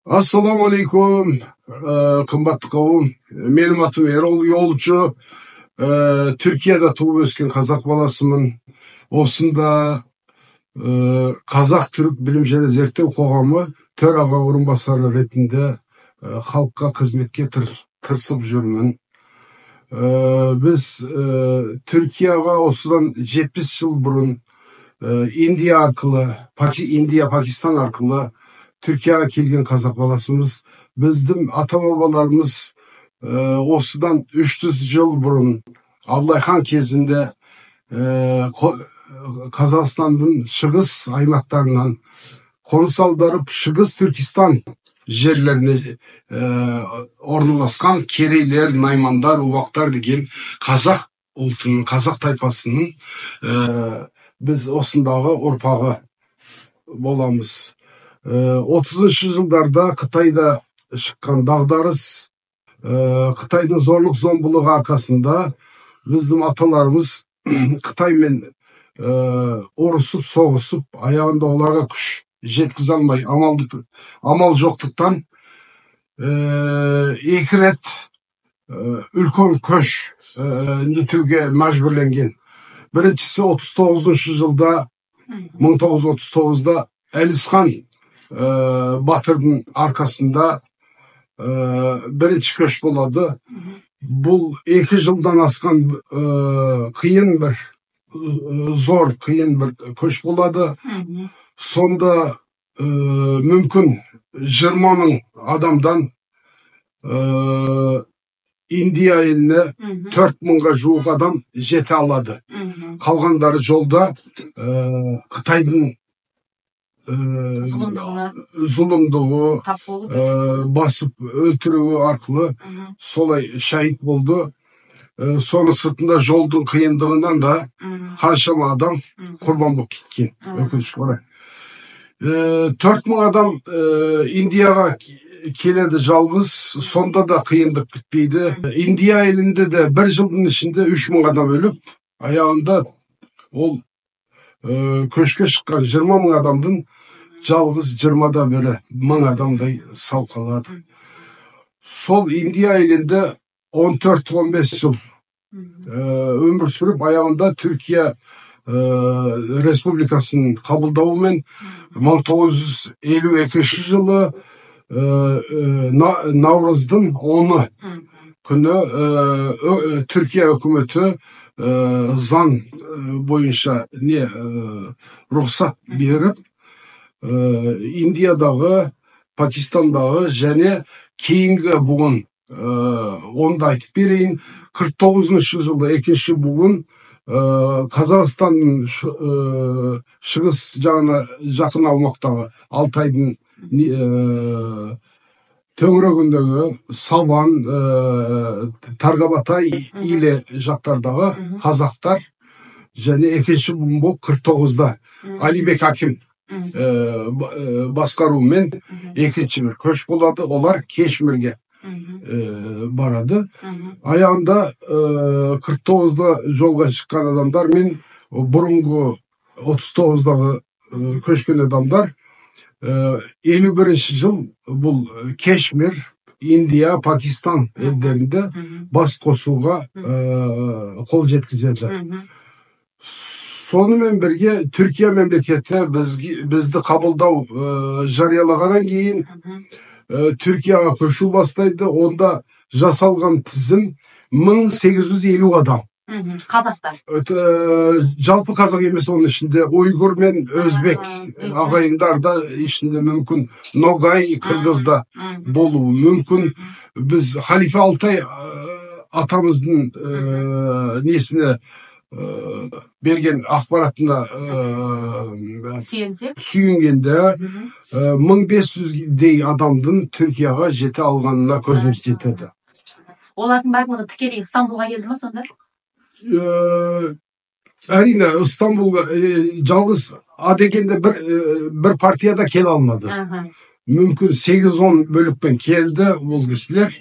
Assalamu alaikum, kımbatlı kavum. Benim adım Erol Yolcu. Türkiye'de tuğup ösken Kazak balasımın. Osunda Kazak Türk Bilim және Зерттеу Қоғамы төраға орынбасары ретінде халыққа қызметке тырысып жүрмін. Biz Türkiye'ga osıdan 70 yıl burun India, Pakistan arqılı Türkiye'ye kelген Kazak balasımız. Bizдің ата-бабаларымыз осыдан 300 yıl burun Ablayхан кезінде Kazakistan'ın шығыс аймақтарынан қоныс аударып Шығыс Türkistan жерlerine орналасқан керейлер, наймандар, убақтар деген қазақ ұлтының, қазақ тайпасының біз осындағы ұрпағы боламыз. 30 жылдарда Қытайда шыққан дағдарыс, Қытайдың зорлық зомбылығы арқасында біздің аталарымыз Қытаймен ұрысып, соғысып, аяғында оларға күш жеткізе алмай, амал жоқтықтан екі рет үлкен көш нетуге мәжбүрленген. Біріншісі 39 жылда, 1939-да Әлісхан батырдың арқасында бірінші көш болады. Бұл 2 жылдан асқан қиын бір, зор қиын бір көш болады. Сонда мүмкін 20 мың адамдан Индия еліне 4 мыңға жуық адам жете алады. Қалғандары жолда Қытайдың зұлымдығы басып өлтіруі арқылы солай шahit болды. Соны сыртында жолдың қиындығынан да қаншама адам құрбан болып кеткен. Өкінішке орай. 4 мың адам Индияға келеді жалғыз, сонда да қиындық бітпейді. Индия елінде де 1 жылдың ішінде 3 мың адам өліп, аяғында ол көшке шыққан 20 мың адамдың жалғыз 20-да бірі 1000 адамдай сау қалады. Сол Индия елінде 14-15 жыл өмір сүріп, аяғында Түркия Республикасының қабылдауымен 1952 жылы наурыздың 10-ы күні Түркия үкіметі заң бойынша рұқсат беріп, Индиядағы, Пакистандағы және кейінгі бүгін онда айтып берейін, 49 жылда 2 бүгін Қазақстанның шығыс жағына жақын аумақтағы Алтайдың төңірегіндегі Саван, Таргабатай иле жақтардағы қазақтар және 2 бүгін бұл 49-да Алибек Аким басқаруымен 2 бір көш болады. Олар Кешмірге барады. Аяғында 49-да жолға шыққан адамдар мен бұрынғы 39-дағы көшкен адамдар 51 жыл бұл Кешмір, Индия, Пакистан елдерінде бас қосуға қол жеткізеді. Сонымен бірге Түркия мемлекеті бізді қабылдау жариялағаннан кейін Түркияға көшу бастайды. Онда жасалған тізім 1850 адам. Қазақтар. Жалпы қазақ емес, оның ішінде ұйғыр мен өзбек ағайындар да ішінде мүмкін, Ноғай қырғызда болуы мүмкін. Біз Халифа Алтай атамыздың несіне берген ақпаратына сүйенгенде 1500-дей адамдың Түркияға жете алғанына көзіміз жетеді. Олардың барлығы тікелей Стамбулға келді ме сонда? Әрине, Стамбулға жалғыз дегенде бір партияда келе алмады. Мүмкін 8-10 бөлікпен келді бұл кісілер.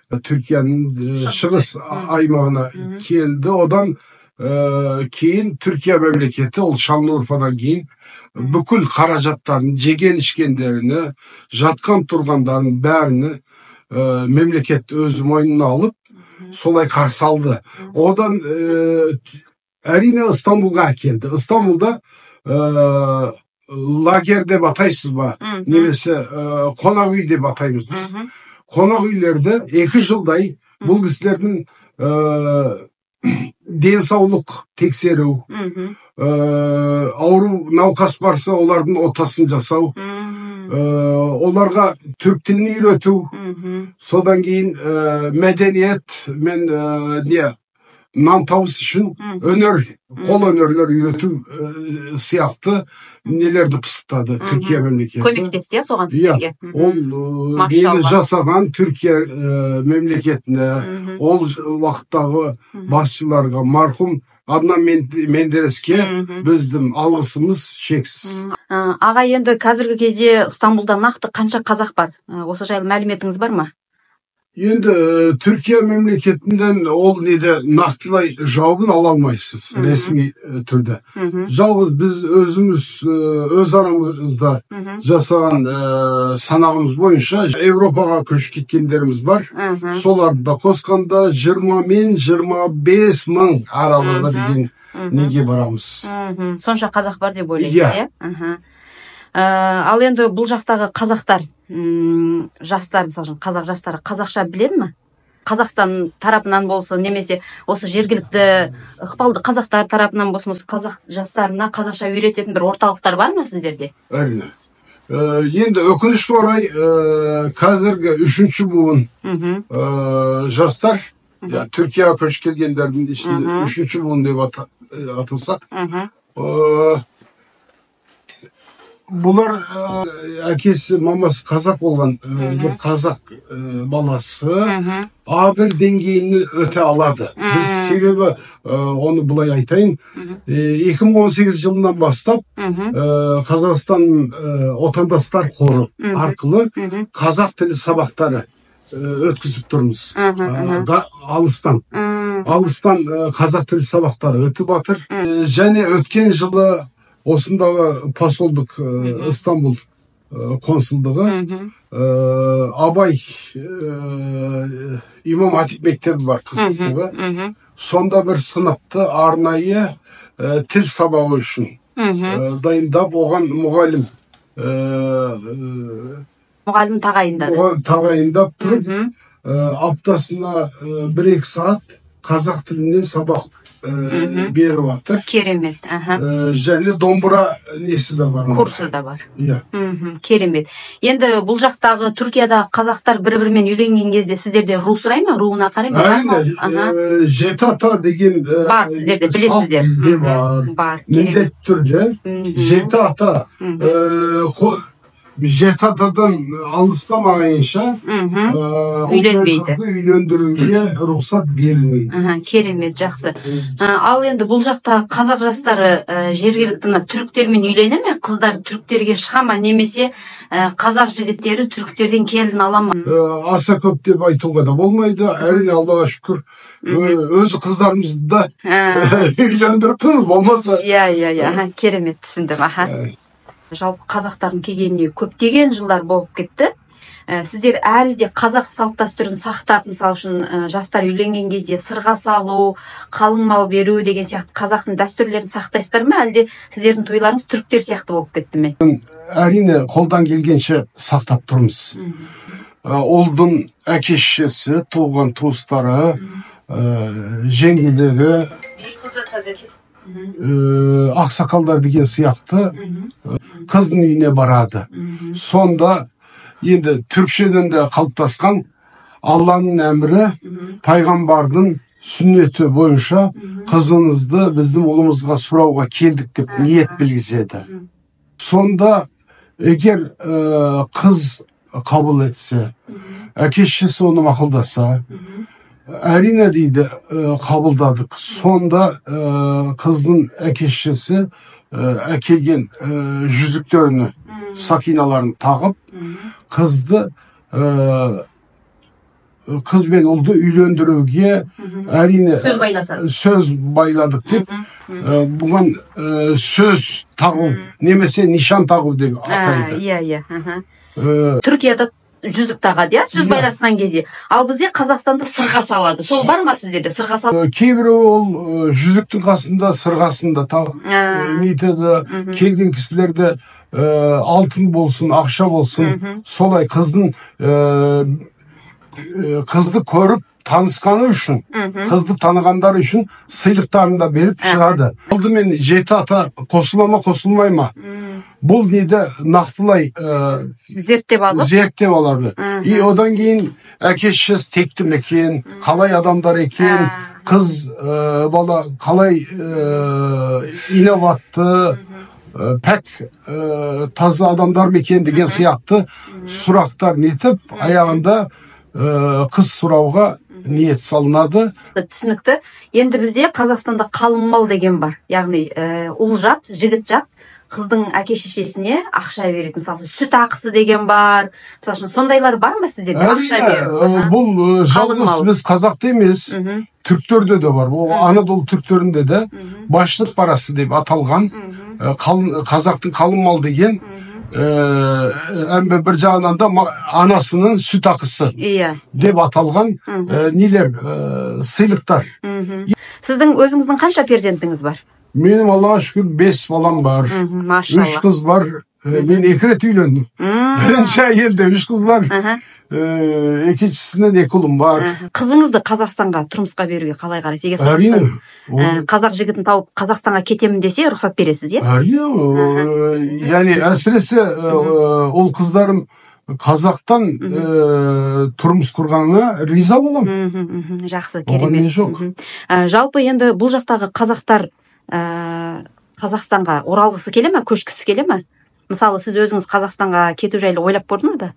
Түркияның шығыс аймағына келді. Одан кейін Türkiye memleketi ol Şanlıurfa'dan кейін бүкіл қаражаттарын, жеген ішкендеріні, жатқан тұрғандарын бәріні мемлекет өз мойнына алып, солай қарсы алды. Одан әрине Стамбулға әкелді. Стамбулда лагерь деп атайсыз ба, немесе қонақ үй деп атаймыз біз. Қонақ үйлерді 2 жылдай бұл кісілердің денсаулық тексеру, ауру науқас барса олардың отасын жасау, оларға түрк тілін үйрету, содан кейін мәдениет мен нан табыс үшін өнер, қол өнерлер үйрету сияқты нелерді пысықтады Түркия мемлекеті. Көмектесті соған сіздерге. Ол нені жасаған Түркия мемлекетіне, ол уақыттағы басшыларға, марқұм Adnan Menderesке біздің алғысымыз шексіз. Аға, енді қазіргі кезде Стамбулда нақты қанша қазақ бар? Осы жайлы мәліметіңіз бар ма? Енді Түркия мемлекетінден ол неде нақтылай жауабын ала алмайсыз ресми түрде. Жалғыз біз өзіміз өз арамызда жасаған санағымыз бойынша Европаға көшіп кеткендеріміз бар. Соларды да қосқанда 20 мен 25 мың аралығы деген неге барамыз. Сонша қазақ бар деп ойлайсыз, иә? Ал енді бұл жақтағы қазақтар, жастар, мысалы қазақ жастары қазақша біледі ме? Қазақстан тарапынан болсын, немесе осы жергілікті ықпалды қазақтар тарапынан болсын, осы қазақ жастарына қазақша үйрететін бір орталықтар бар ма сіздерде? Әрине. Енді өкінішке орай қазіргі 3-ші буын жастар, Түркияға көшіп келгендердің ішінде 3-ші буын деп атылсақ, бұлар әкесі, мамасы қазақ болған қазақ баласы A1 деңгейini өте алады. Біз себебі оны бұлай айтайын, 2018 жылынан бастап Қазақстан отандастар қоры арқылы қазақ тілі сабақтары өткізіп тұрмыз. Алыстан қазақ тілі сабақтары өтіп жатыр. Және өткен жылы осындағы посолдық Стамбул консулдығы Абай имам Атип мектебі бар қызықтығы. Сонда бір сыныпты арнайы тіл сабағы үшін дайындап, оған мұғалім тағайындап тұрып, аптасына 1-2 сағат қазақ тілінен сабақ беріп жатыр. Керемет. Және домбыра несі да бар. Курсы да бар. Керемет. Енді бұл жақтағы Түркиядағы қазақтар бір-бірімен үйленген кезде сіздерде ру сұрай ма? Руына қарай ма? Әрине. Жеті ата деген бар, сіздерде білесіздер. Бізде бар. Міндетті түрде жеті ата жеті атадан алыстамағанша үйленбейді. Үйлендіруге рұқсат берілмейді. Керемет, жақсы. Ал енді бұл жақта қазақ жастары жергілікті түріктермен үйлене ме? Қыздар түріктерге шыға ма? Немесе қазақ жігіттері түріктерден келін ала ма? Аса көп деп айтуға да болмайды. Әрине, Аллаға шүкір, өз қыздарымызды да үйлендіріп тұрмыз, болмаса. Иә, керемет, түсіндім. Жалпы қазақтардың келгеніне көптеген жылдар болып кетті. Сіздер әлі де қазақ салт дәстүрін сақтап, мысалы үшін жастар үйленген кезде сырға салу, қалың мал беру деген сияқты қазақтың дәстүрлерін сақтайсыздар ма, әлде сіздердің тойларыңыз түріктер сияқты болып кетті ме? Әрине, қолдан келгенше сақтап тұрмыз. Олдың әке-шешесі, туған туыстары, жеңгелері, ақсақалдар деген сияқты қыздың үйіне барады. Сонда енді түркшеден де қалыптасқан Алланың әмірі, пайғамбардың сүннеті бойынша қызыңызды біздің ұлымызға сұрауға келдік деп ниет білгізеді. Сонда егер қыз қабыл етсе, әке-шешесі оны мақұлдаса, әрине дейді, қабылдадық. Сонда қыздың әке-шешесі әкелген жүзіктеріні, сақиналарын тағып, қызды қыз бен ұлды үйлендіруге әрине сөз байладық деп Бұған сөз тағу, немесе нишан тағу деп атайды. Иә. Түркияда жүзік тағады, сөз байласқан кезде. Ал бізде Қазақстанда сырға салады. Сол бар ма сіздерде сырға салады? Кейбірі ол жүзіктің қасында, сырғасында нетеді. Келген кісілерде алтын болсын, ақша болсын, солай қызды көріп танысқаны үшін, қызды танығандары үшін сыйлықтарын да беріп шығады. Алдымен жеті ата қосыла ма, қосылмай ма? Бұл неде нақтылай зерттеп алады. И одан кейін әке-шешесі текті ме екен, қалай адамдар екен, қыз бала қалай инабатты, пәк таза адамдар ма екен деген сияқты сұрақтар нетіп, аяғында қыз сұрауға ниет салынады. Түсінікті. Енді бізде Қазақстанда қалың мал деген бар. Яғни ұл жақ, жігіт жақ қыздың әке-шешесіне ақша береді. Мысалы, сүт ақысы деген бар. Мысалы, сондайлар бар ма сіздерде ақша беріп? Бұл жалғыз біз қазақта емес, түрктерде де бар. Бұл Анадолу түрктерінде де башлық парасы деп аталған. Қазақтың қалың мал деген бір жағынан да анасының сүт ақысы деп аталған нелер, сыйлықтар. Сіздің өзіңіздің қанша перзентіңіз бар? Менің Аллаға шүкір 5 балам бар, 3 қыз бар. Мен 2 рет үйлендім. Бірінші әйелде 3 қыз бар, екіншісінен 2 ұлым бар. Қызыңызды Қазақстанға тұрмысқа беруге қалай қарайсыз? Әрине. Қазақ жігітін тауып Қазақстанға кетемін десе рұқсат бересіз, е? Әрине. Яғни әсіресе ол қыздарым Қазақтан тұрмыс құрғанына риза болам. Жақсы, керемет. Оған не жоқ. Жалпы енді бұл жақтағы қазақтар Қазақстанға оралғысы келе ме, көшкісі келе ме? Мысалы, сіз өзіңіз Қазақстанға кету жайлы ойлап көрдіңіз бе?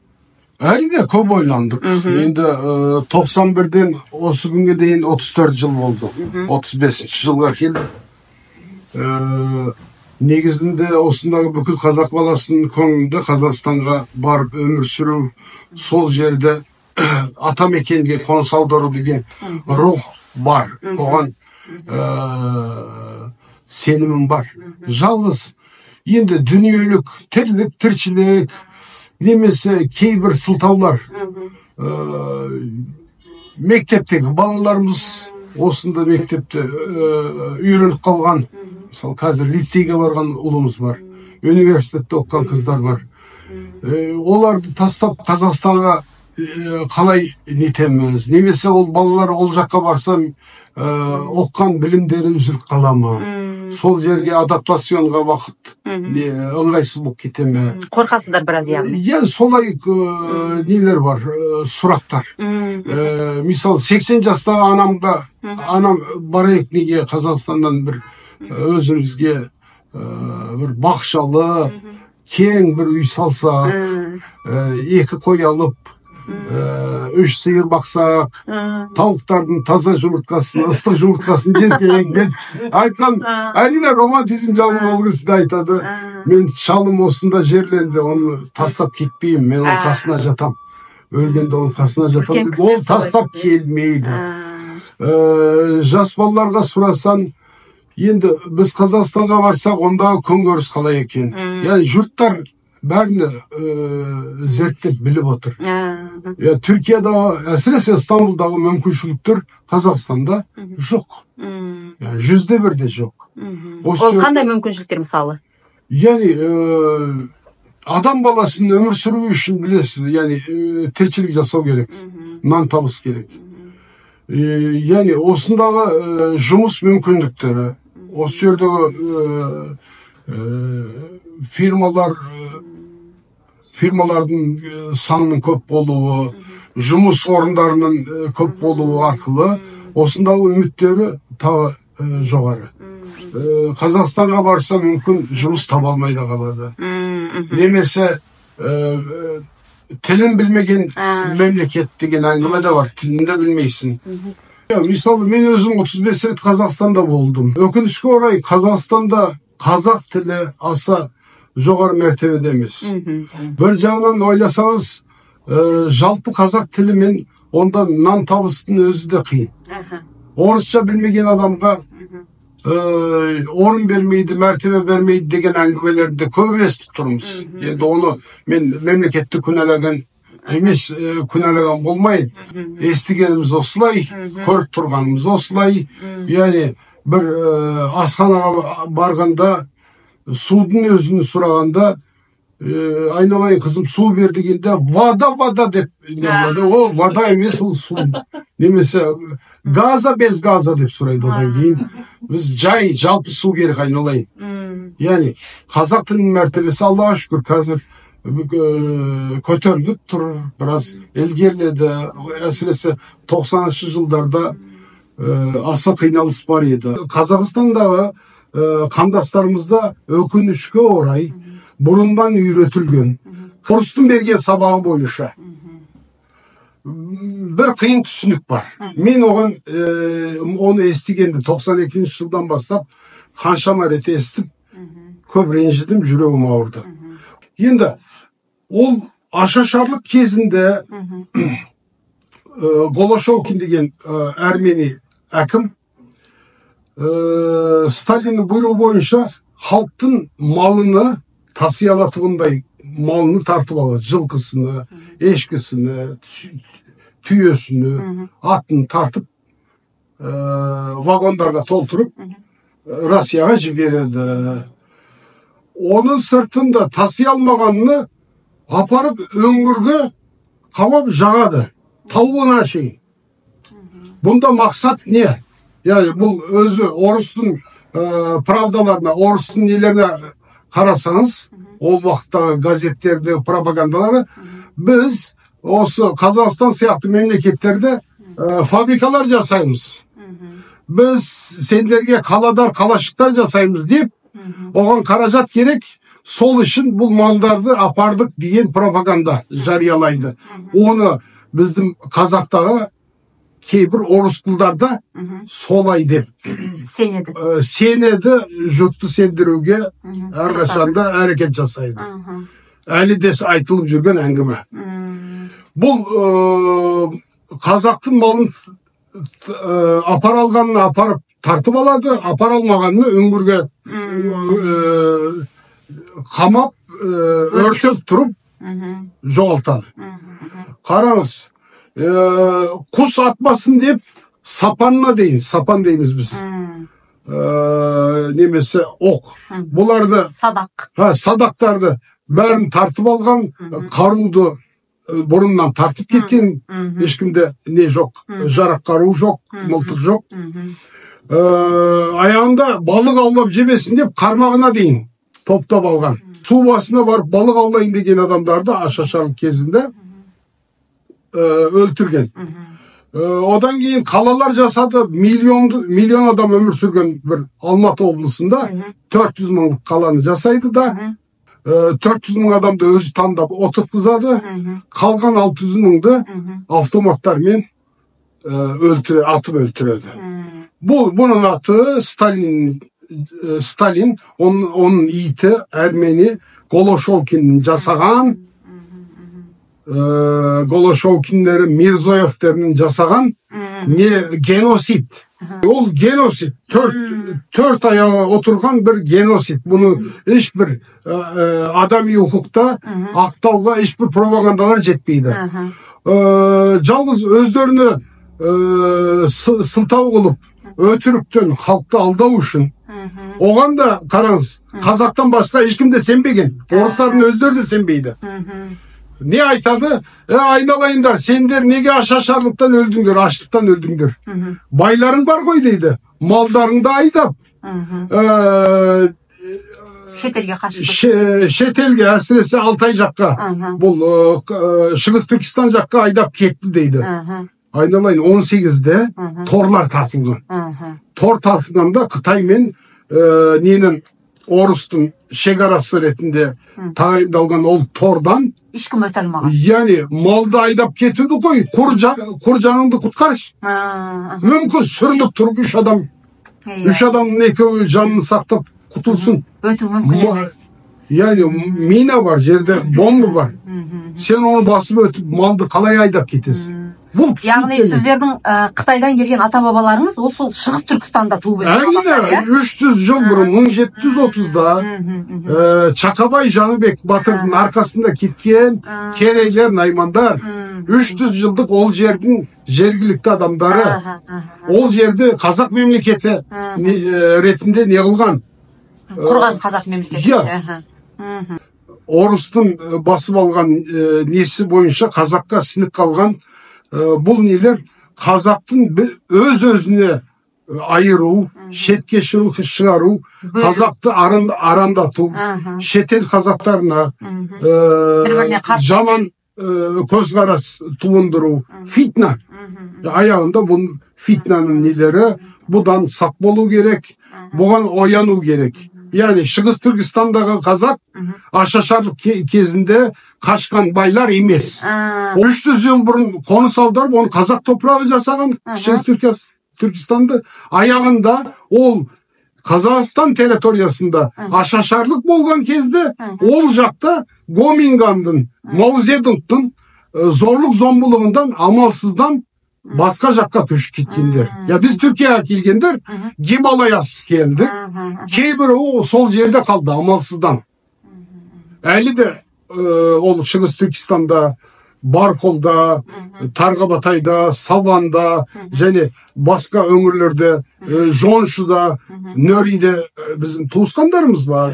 Әрине, көп ойландық. Енді 91-ден осы күнге дейін 34 жыл болды. 35 жылға келді. Негізінде осындағы бүкіл қазақ баласының көңілді Қазақстанға барып өмір сүру, сол жерде атамекенге қоныс аудару деген рух бар. Оған сенімім бар. Жалғыз енді дүниелік, тірлік, тіршілік, немесе кейбір сылтаулар. Мектептегі балаларымыз осында мектепте үйреніп қалған. Мысалы, қазір лицейге барған ұлымыз бар. Университетте оқыған қыздар бар. Оларды тастап Қазақстанға қалай нетеміз? Немесе ол балалар ол жаққа барсам оққан білімдері үзіліп қала ма? Сол жерге адаптационға вақыт ыңғайсыз болып кете ме? Қорқасыздар біраз, яғни? Иә, солай нелер бар, сұрақтар. Мысалы, 80 жастағы анам барайық неге Қазақстаннан бір өзімізге бір бақшалы, кең бір үй салса, 2 қой алып, 3 сиыр бақсақ, тауықтардың таза жұмыртқасын, ыстық жұмыртқасын жесек деп айтқан. Әрине романтизм жағынан ол кісі де айтады. Мен шалым осында жерленді, оны тастап кетпеймін, мен оның қасына жатам. Өлгенде оның қасына жатам. Ол тастап келмейді. Жас балаларға сұрасан, енді біз Қазақстанға барсақ, онда күнкөріс қалай екен? Яғни жұрттар бәріне зерттеп біліп отыр. Түркияда, әсіресе Стамбулдағы мүмкіншіліктер Қазақстанда жоқ. 100% жоқ. Ол қандай мүмкіншіліктер мысалы? Яғни адам баласын өмір сүру үшін білесіз, яғни тіршілік жасау керек, нан табыс керек. Яғни осындағы жұмыс мүмкіндіктері, осы жердегі фирмалардың санының көп болуы, жұмыс орындарының көп болуы арқылы осындағы үміттері тағы жоғары. Қазақстанға барса мүмкін жұмыс таба алмай да қалады. Немесе тілін білмеген мемлекет деген әңгіме де бар, тілін де білмейсің. Мысалы, мен өзім 35 рет Қазақстанда болдым. Өкінішке орай, Қазақстанда қазақ тілі аса жоғары мәртебеде емес. Бір жағынан ойласаңыз, жалпы қазақ тілімен онда нан табыстың өзі де қиын. Орысша білмеген адамға orun vermeydi, mertebe vermeydi degen әңгімелерді көп естіп тұрмыз. Енді оны мен мемлекетті күнәлаған емес, күнәлаған болмайын. Естігеніміз осылай, көріп тұрғанымыз осылай. Яғни бір асханаға барғанда, судың өзін сұрағанда, айналайын қызым су бер дегенде вода деп ол вода емес, ол су немесе газа без газа деп сұрайды. Одан кейін біз жалпы су керек айналайын. Яғни қазақ тілінің мәртебесі Аллаға шүкір қазір көтеріліп тұр, біраз ілгеріледі. Әсіресе 90-шы жылдарда аса қиналыс бар еді. Қазақстандағы қандастарымызда өкінішке орай бұрыннан үйретілген орыстың берген сабағы бойынша бір қиын түсінік бар. Мен оны естігенде 92-ші жылдан бастап қаншама рет естіп, көп ренжідім, жүрегім ауырды. Енді ол ашашарлық кезінде Голошовкин деген әрмени әкім Сталиннің бұйрығы бойынша халықтың малыны тасиялатуындай малыны тартып алады. Жылқысыны, ешкісіні, түйесіні, атын тартып, вагондарға толтырып, Россияға жібереді. Оның сыртында таси алмағанını апарып өңірге қамап жағады. Тауына шейін. Бұнда мақсат не? Яғни бұл өзі орыстың правдаларына, орыстың нелеріне қарасаңыз, ол вақыттағы газеттерді, пропагандалары, біз осы Қазақстан сияқты мемлекеттерде фабрикалар жасаймыз. Біз сендерге қаладар, қалашықтар жасаймыз деп, оған қаражат керек, сол үшін бұл малдарды апардық деген пропаганда жариялайды. Оны біздің қазақтағы кейбір орыс құлдарда солай деп сенеді, жұртты сендіруге әрқашанда әрекет жасайды. Әлі де айтылып жүрген әңгіме. Бұл қазақтың малын апар алғанын апарып тартып алады, апар алмағанын өңірге қамап, өртеп тұрып жоғалтады. Қараңыз, құс атмасын деп сапанына дейін, сапан дейміз біз. Немесе оқ. Бұларды, садақтарды бәрін тартып алған, қаруды бұрыннан тартып кеткен, ешкімде не жоқ, жарақ қару жоқ, мылтық жоқ. Аяғында балық аулап жемесін деп қармағына дейін топтап алған. Су басына барып балық аулайын деген адамдарды ашашарлық кезінде өлтірген. Одан кейін қалалар жасады, миллион адам өмір сүрген бір Алматы облысында 400 мыңлық қаланы жасайды да, 400 мың адамды өзі таңдап отырғызады, қалған 600 мыңды автоматтармен атып өлтіреді. Бұның аты Сталин, оның иті әрмени Голошовкиннің жасаған, Голошовкиндері, Мирзоевтерінің жасаған геноцид. Ол геноцид, төрт аяға отырған бір геноцид. Бұны ешбір адами құқықта ақтауға ешбір пропагандалар жетпейді. Жалғыз өздеріне сылтау қылып, өтіріктен халықты алдау үшін. Оған да қараңыз, қазақтан басқа ешкімде сенбеген. Орыстардың өздері де сенбейді. Не айтады? Айналайындар, сендер неге ашашарлықтан өлдіңдер, аштықтан өлдіңдер? Байларың бар ғой дейді. Малдарыңды айдап. Шетелге қашып. Шетелге, әсіресе Алтай жаққа, бұл Шығыс Түркістан жаққа айдап кетті дейді. Айналайын 18-де торлар тартылған. Тор тартылғанда Қытай мен ненің орыстың шекарасы ретінде тағайындалған ол тордан ешкім өте алмаған. Яғни малды айдап кетуді қой, құр жаныңды құтқаршы. Мүмкін сүріліп тұрып үш адамның екеуі жанын сақтап құтылсын. Өту мүмкін емес. Яғни мина бар, жерде бомба бар. Сен оны басып өтіп, малды қалай айдап кетесің? Яғни сіздердің Қытайдан келген ата-бабаларыңыз ол сол Шығыс Түркістанда туып өскен. Әрине, 300 жыл бұрын 1730-да Чакабай Жаныбек батырдың арқасында кеткен керейлер, наймандар 300 жылдық ол жердің жергілікті адамдары ол жерді қазақ мемлекеті ретінде не қылған? Құрған қазақ мемлекеті. Орыстың басып алған несі бойынша қазаққа сіңіп қалған бұл нелер қазақтың өз-өзіне айыру, шетке шығару, қазақты арандату, шетел қазақтарына жаман көзқарас туындыру, фитна. Аяғында бұл фитнаның нелері, бұдан сақ болу керек, бұған ояну керек. Yani Шығыс Түркістандағы қазақ ашашарлық кезінде қашқан байлар емес. 300 жыл бұрын қоныс аударып, оны қазақ топырағы жасаған Шығыс Түркістанды аяғында ол Қазақстан территориясында ашашарлық болған кезде ол жақта Гомингандың, Маузедуңдың зорлық зомбылығынан амалсыздан басқа жаққа көшіп кеткендер. Я біз Түркияға келгендер Гималаяс келді. Кейбірі сол жерде қалды амалсыздан. Әлі де ол Шығыс Түркістанда, Барколда, Тарғабатайда, Саванда және басқа өңірлерде, Жоншуда, Нөриде біздің туысқандарымыз бар.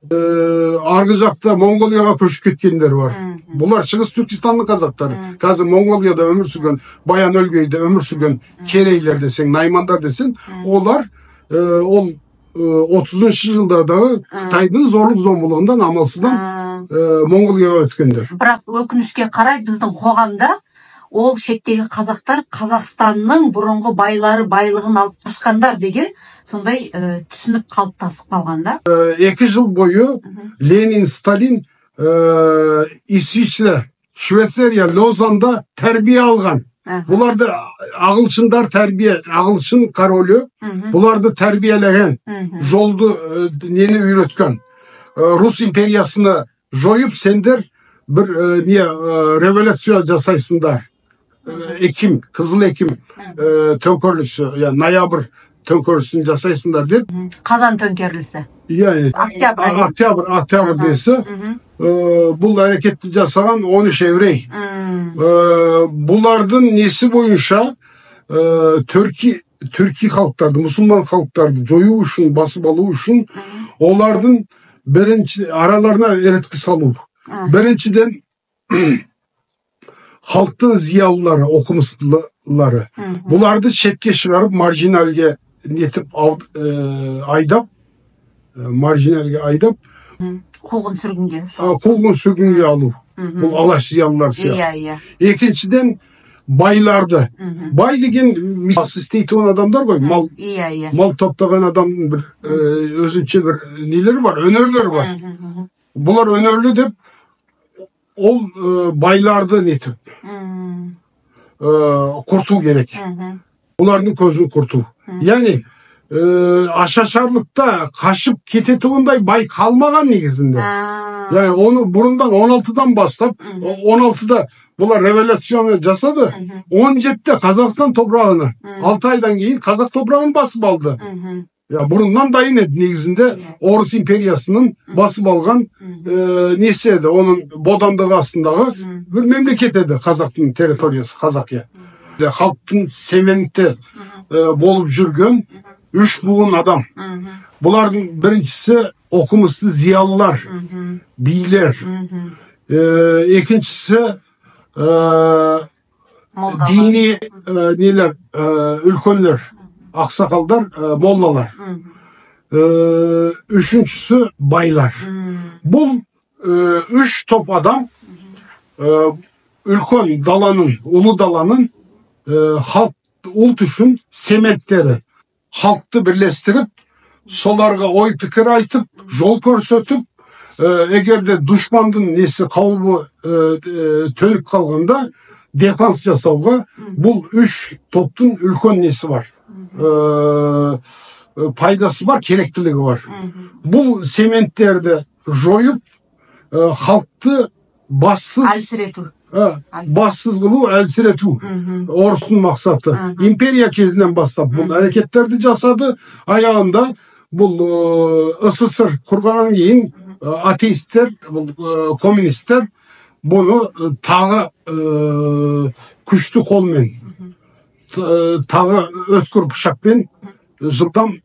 Арғы жақта Монғолияға көшіп кеткендер бар. Бұлар Шығыс Түркістанның қазақтары. Қазір Монғолияда өмір сүрген, Баян өлгейде өмір сүрген керейлер десең, наймандар десең, олар ол 30-шы жылдардағы Қытайдың зорлық зомбылығынан амалсыздан Монғолияға өткендер. Бірақ өкінішке қарай біздің қоғамда ол шеттегі қазақтар Қазақстанның бұрынғы байлары байлығын алып қашқандар деген сондай түсінік қалыптасып қалғанда. 2 жыл бойы Ленин, Сталин İsviçre, Швейцария, Лозанда тәрбие алған. Бұларды ағылшындар тәрбие, ағылшын королі бұларды тәрбиелеген, жолды нені үйреткен. Рус империясыны жойып, сендер бір революция жасайсыңдар. Эким, қызыл екім төңкерілісі, ноябрь төңкерілісін жасайсыңдар деп. Қазан төңкерілісі. Октябрь десі. Бұл әрекетті жасаған 13 еврей. Бұлардың несі бойынша түрки халықтарды, мұсылман халықтарды жою үшін, басып алу үшін олардың араларына ереткі салу. Біріншіден халықтың зиялылары, оқымыстылары. Бұларды шетке шығарып, маржиналге нетіп айдап, қуғын сүргінге алу. Бұл алаш зиялылар сияқты. Екіншіден байларды. Бай деген мас істейтін адамдар ғой. Мал топтаған адамның бір өзінше бір нелері бар, өнерлері бар. Бұлар өнерлі деп ол байларды нетіп құрту керек. Бұлардың көзін құрту. Яғни ашашарлықта қашып кететуындай бай қалмаған негізінде. Yani onu bұрындан 16'dan бастап, 16'da бұлар революцияны жасады, 17'de Қазақстан топырағını, 6 айдан кейін Қазақ топырағын басып алды. Бұрыннан дайын еді негізінде Орыс империясының басып алған несі еді, оның бодандығы астындағы бір мемлекет еді Қазақтың территориясы, Қазақия. Халықтың сементі болып жүрген 3 буын адам. Бұлардың біріншісі оқымысты зиялылар, билер. Екіншісі dini ülkönler, aksakallar, mollalar. Üçüncüsü baylar. Bu 3 top adam ülkön dalanın, ulu dalanın halk ult üçün sementleri halkты birleştirip solarga oy pikir aytıp yol körsetip egerde düşmanın nesi kavbu tönüp kalganda defans жасауға бұл 3 топтың үлкен несі бар. Пайдасы бар, керектілігі бар. Бұл сементтерді жойып, халықты бассыз Bassız kılуу, әлсірету. Орыстың мақсаты. İmperiya kezinden бастап бұл әрекеттерді жасады. Аяғында бұл СССР құрғаннан кейін атеисттер, коммунисттер bunu tağı күшті қолмен, tağı өткір пышақпен жылдам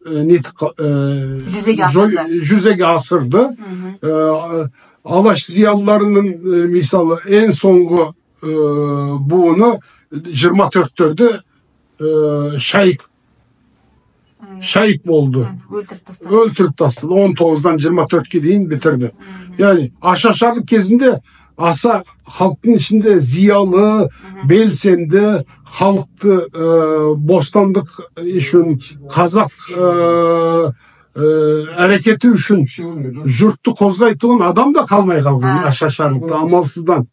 жүзеге асырды. Алаш зиялыларының мысалы en соңғы буыны 24'törde şahit oldu. Öldürüp tasladı. 19'dan 24'e değin bitirdi. Yani aşaşarlık kezinde asa halkın içinde ziyalı, belsendi, halktı bostandık için, Kazak hareketi üçün jurttu kozlaytığın adam da kalmaya kaldı aşaşarlıkta, amalsızdan.